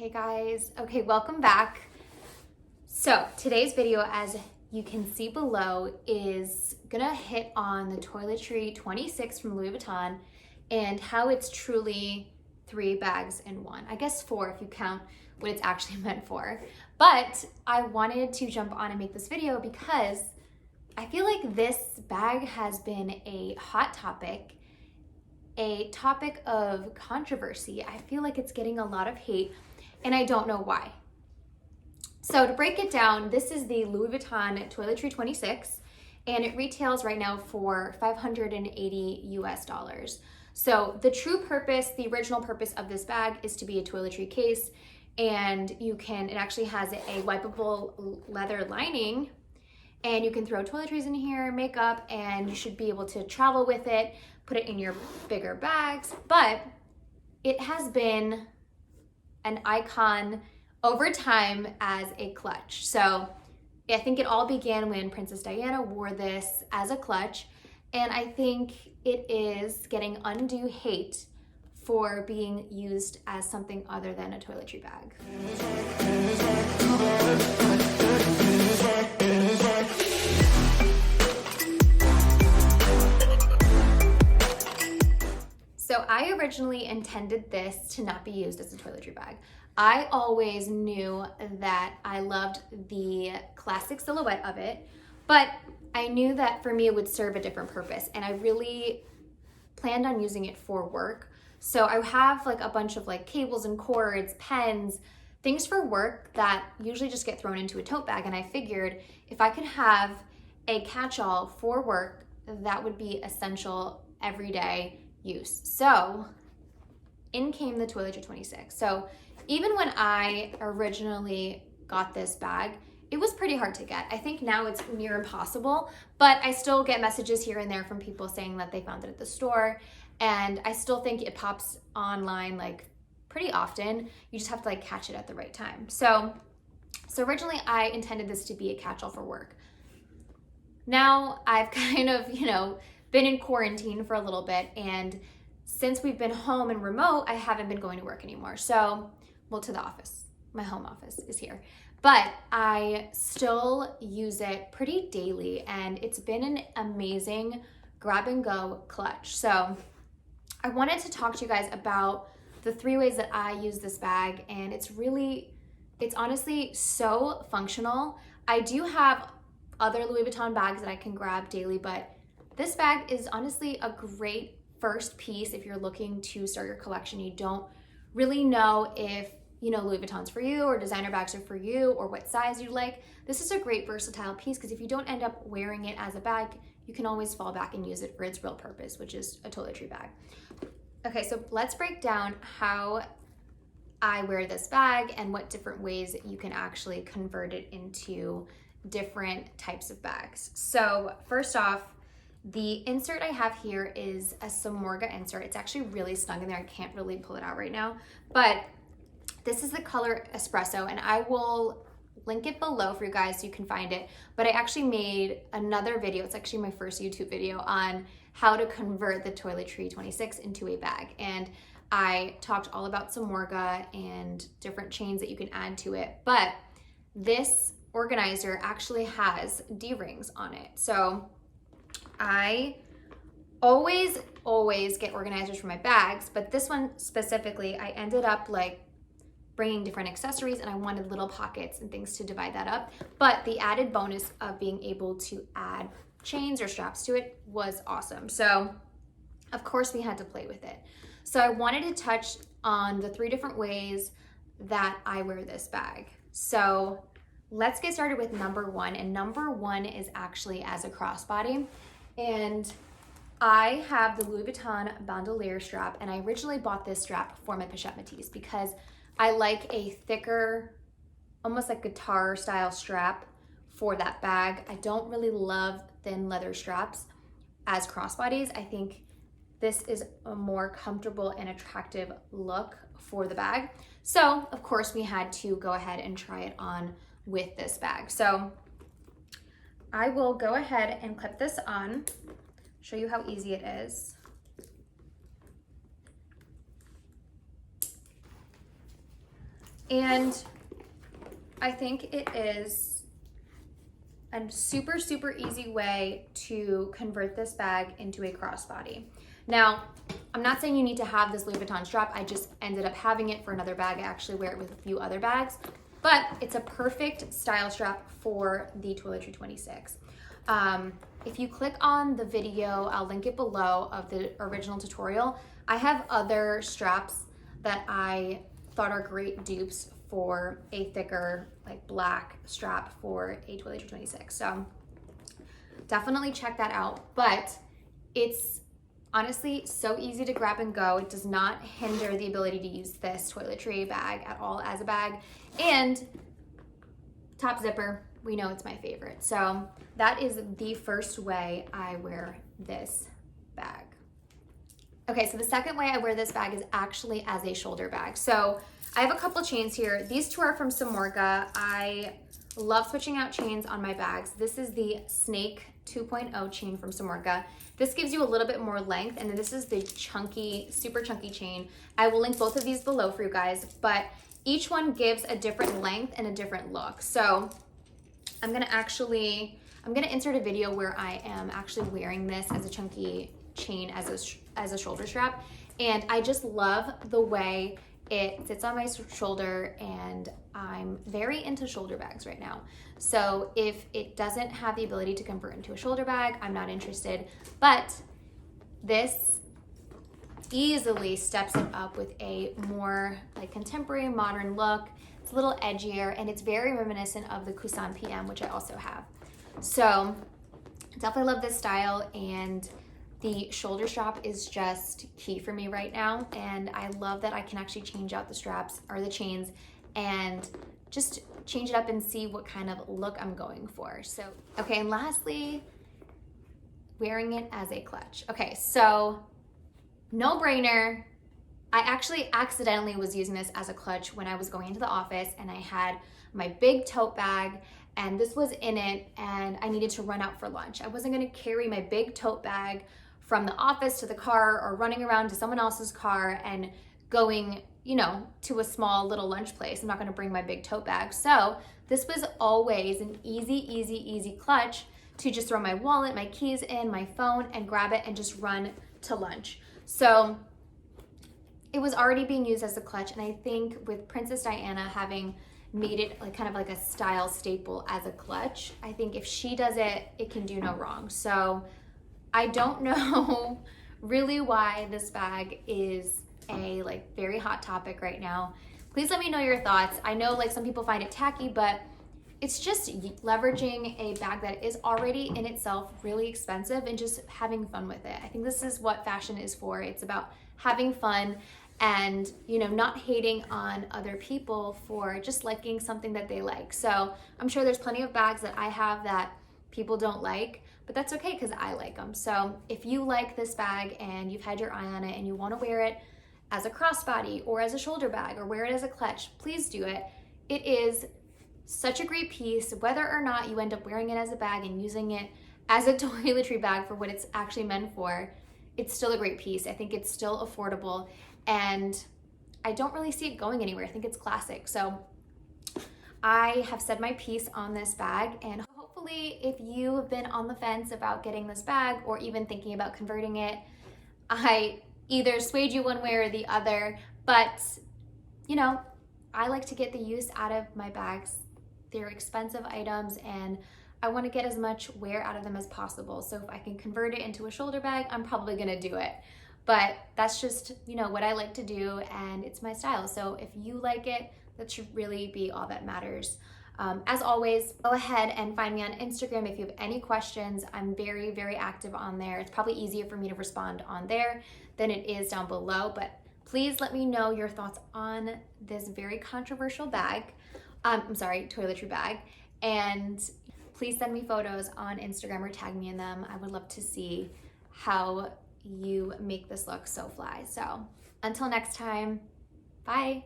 Hey guys, okay, welcome back. So today's video, as you can see below, is gonna hit on the Toiletry 26 from Louis Vuitton and how it's truly 3 bags in one. I guess 4 if you count what it's actually meant for. But I wanted to jump on and make this video because I feel like this bag has been a hot topic, a topic of controversy. I feel like it's getting a lot of hate and I don't know why. So to break it down, this is the Louis Vuitton Toiletry 26 and it retails right now for $580 US. So the true purpose, the original purpose of this bag is to be a toiletry case, and it actually has a wipeable leather lining, and you can throw toiletries in here, makeup, and you should be able to travel with it, put it in your bigger bags. But it has been an icon over time as a clutch. So I think it all began when Princess Diana wore this as a clutch, and I think it is getting undue hate for being used as something other than a toiletry bag. So I originally intended this to not be used as a toiletry bag. I always knew that I loved the classic silhouette of it, but I knew that for me it would serve a different purpose, and I really planned on using it for work. So I have like a bunch of like cables and cords, pens, things for work that usually just get thrown into a tote bag, and I figured if I could have a catch-all for work, that would be essential everyday use. So in came the Toiletry 26. So even when I originally got this bag, it was pretty hard to get. I think now it's near impossible, but I still get messages here and there from people saying that they found it at the store, and I still think it pops online like pretty often. You just have to like catch it at the right time. So originally I intended this to be a catch-all for work. Now I've kind of, been in quarantine for a little bit, and since we've been home and remote, I haven't been going to work anymore. So, to the office. My home office is here. But I still use it pretty daily, and it's been an amazing grab and go clutch. So I wanted to talk to you guys about the 3 ways that I use this bag, and it's honestly so functional. I do have other Louis Vuitton bags that I can grab daily, but this bag is honestly a great first piece if you're looking to start your collection. You don't really know if Louis Vuitton's for you or designer bags are for you or what size you like. This is a great versatile piece because if you don't end up wearing it as a bag, you can always fall back and use it for its real purpose, which is a toiletry bag. Okay, so let's break down how I wear this bag and what different ways you can actually convert it into different types of bags. So first off, the insert I have here is a Samorga insert. It's actually really snug in there. I can't really pull it out right now, but this is the color Espresso, and I will link it below for you guys so you can find it. But I actually made another video. It's actually my first YouTube video on how to convert the Toiletry 26 into a bag. And I talked all about Samorga and different chains that you can add to it. But this organizer actually has D-rings on it. So I always get organizers for my bags, but this one specifically, I ended up like bringing different accessories, and I wanted little pockets and things to divide that up. But the added bonus of being able to add chains or straps to it was awesome. So of course we had to play with it. So I wanted to touch on the 3 different ways that I wear this bag. So let's get started with number 1, and number 1 is actually as a crossbody. And I have the Louis Vuitton bandolier strap, and I originally bought this strap for my pochette métis because I like a thicker, almost like guitar style strap for that bag. I don't really love thin leather straps as crossbodies. I think this is a more comfortable and attractive look for the bag. So of course we had to go ahead and try it on with this bag. So I will go ahead and clip this on, show you how easy it is. And I think it is a super, super easy way to convert this bag into a crossbody. Now, I'm not saying you need to have this Louis Vuitton strap. I just ended up having it for another bag. I actually wear it with a few other bags, but it's a perfect style strap for the Toiletry 26. If you click on the video, I'll link it below, of the original tutorial. I have other straps that I thought are great dupes for a thicker, like black strap for a Toiletry 26. So definitely check that out. But it's honestly so easy to grab and go. It does not hinder the ability to use this toiletry bag at all as a bag. And top zipper, we know it's my favorite. So that is the first way I wear this bag. Okay, so the second way I wear this bag is actually as a shoulder bag. So I have a couple chains here. These two are from Samorga. I love switching out chains on my bags. This is the Snake 2.0 chain from Samorga. This gives you a little bit more length, and then this is the chunky, super chunky chain. I will link both of these below for you guys, but each one gives a different length and a different look. So I'm gonna insert a video where I am actually wearing this as a chunky chain as a shoulder strap, and I just love the way it sits on my shoulder, and I'm very into shoulder bags right now. So if it doesn't have the ability to convert into a shoulder bag, I'm not interested, but this easily steps it up with a more like contemporary modern look. It's a little edgier, and it's very reminiscent of the Kusan PM, which I also have. So definitely love this style, and the shoulder strap is just key for me right now. And I love that I can actually change out the straps or the chains and just change it up and see what kind of look I'm going for. So, okay, and lastly, wearing it as a clutch. Okay, so no brainer. I actually accidentally was using this as a clutch when I was going into the office, and I had my big tote bag and this was in it, and I needed to run out for lunch. I wasn't gonna carry my big tote bag from the office to the car, or running around to someone else's car and going, you know, to a small little lunch place. I'm not gonna bring my big tote bag. So this was always an easy clutch to just throw my wallet, my keys in, my phone, and grab it and just run to lunch. So it was already being used as a clutch, and I think with Princess Diana having made it like kind of like a style staple as a clutch, I think if she does it, it can do no wrong. So I don't know really why this bag is a like very hot topic right now. Please let me know your thoughts. I know like some people find it tacky, but it's just leveraging a bag that is already in itself really expensive and just having fun with it. I think this is what fashion is for. It's about having fun and, you know, not hating on other people for just liking something that they like. So I'm sure there's plenty of bags that I have that people don't like, but that's okay because I like them. So if you like this bag and you've had your eye on it and you want to wear it as a crossbody or as a shoulder bag or wear it as a clutch, please do it. It is such a great piece, whether or not you end up wearing it as a bag and using it as a toiletry bag for what it's actually meant for. It's still a great piece. I think it's still affordable, and I don't really see it going anywhere. I think it's classic. So I have said my piece on this bag, and hopefully if you have been on the fence about getting this bag or even thinking about converting it, I either swayed you one way or the other. But you know, I like to get the use out of my bags. They're expensive items, and I want to get as much wear out of them as possible. So if I can convert it into a shoulder bag, I'm probably gonna do it. But that's just, you know, what I like to do, and it's my style. So if you like it, that should really be all that matters. As always, go ahead and find me on Instagram if you have any questions. I'm very, very active on there. It's probably easier for me to respond on there than it is down below, but please let me know your thoughts on this very controversial bag. Toiletry bag. And please send me photos on Instagram or tag me in them. I would love to see how you make this look so fly. So until next time, bye.